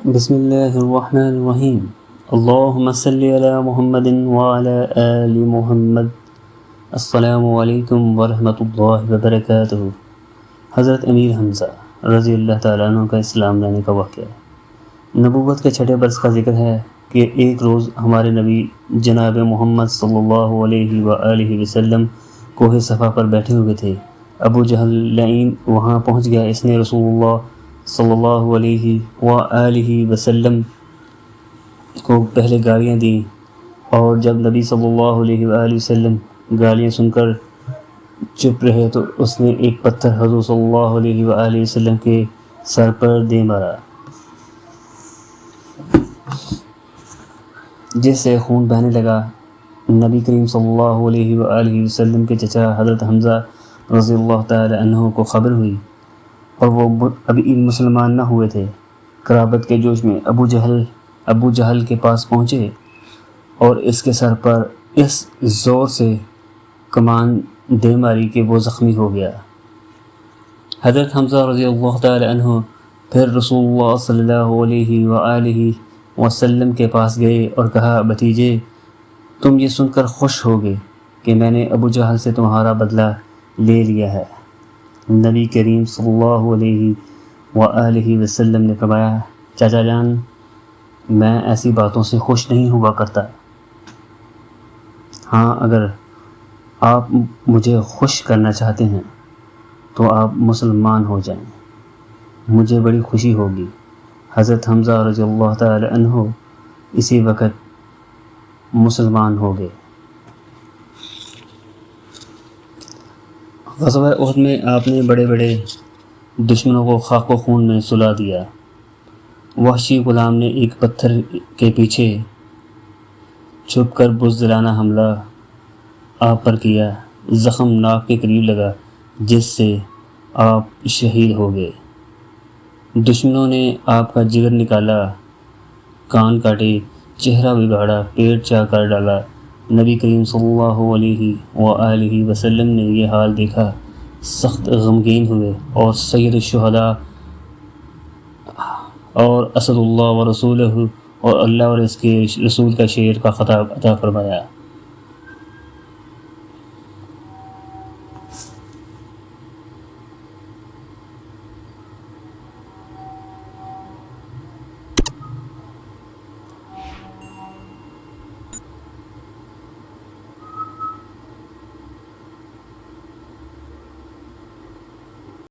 بسم اللہ الرحمن الرحیم اللہم صلی علی محمد وعلی آل محمد۔ السلام علیکم ورحمۃ اللہ وبرکاتہ۔ حضرت امیر حمزہ رضی اللہ تعالیٰ عنہ کا اسلام لانے کا واقعہ۔ نبوت کے چھٹے برس کا ذکر ہے کہ ایک روز ہمارے نبی جناب محمد صلی اللہ علیہ وآلہ وسلم کوہ صفا پر بیٹھے ہوئے تھے۔ ابو جہل لعین وہاں پہنچ گیا۔ اس نے رسول اللہ صلی اللہ علیہ وآلہ وسلم کو پہلے گالیاں دیں، اور جب نبی صلی اللہ علیہ وآلہ وسلم گالیاں سن کر چپ رہے تو اس نے ایک پتھر حضور صلی اللہ علیہ وآلہ وسلم کے سر پر دے مارا، جس سے خون بہنے لگا۔ نبی کریم صلی اللہ علیہ وآلہ وسلم کے چچا حضرت حمزہ رضی اللہ تعالی عنہ کو خبر ہوئی، اور وہ ابھی مسلمان نہ ہوئے تھے۔ قرابت کے جوش میں ابو جہل کے پاس پہنچے اور اس کے سر پر اس زور سے کمان دے ماری کہ وہ زخمی ہو گیا۔ حضرت حمزہ رضی اللہ تعالی عنہ پھر رسول اللہ صلی اللہ علیہ وآلہ وسلم کے پاس گئے اور کہا، بھتیجے، تم یہ سن کر خوش ہوگے کہ میں نے ابو جہل سے تمہارا بدلہ لے لیا ہے۔ نبی کریم صلی اللہ علیہ وآلہ وسلم نے فرمایا، چاچا جان، میں ایسی باتوں سے خوش نہیں ہوا کرتا۔ ہاں، اگر آپ مجھے خوش کرنا چاہتے ہیں تو آپ مسلمان ہو جائیں، مجھے بڑی خوشی ہوگی۔ حضرت حمزہ رضی اللہ تعالی عنہ اسی وقت مسلمان ہو گئے۔ غزوہ احد میں آپ نے بڑے بڑے دشمنوں کو خاک و خون میں سلا دیا۔ وحشی غلام نے ایک پتھر کے پیچھے چھپ کر بزدلانہ حملہ آپ پر کیا، زخم ناک کے قریب لگا جس سے آپ شہید ہو گئے۔ دشمنوں نے آپ کا جگر نکالا، کان کاٹے، چہرہ بگاڑا، پیٹ چاک کر ڈالا۔ نبی کریم صلی اللہ علیہ وآلہ وسلم نے یہ حال دیکھا، سخت غمگین ہوئے اور سید الشہداء اور اسد اللہ و رسولہ اور اللہ اور اس کے رسول کا شعر کا خطاب عطا فرمایا۔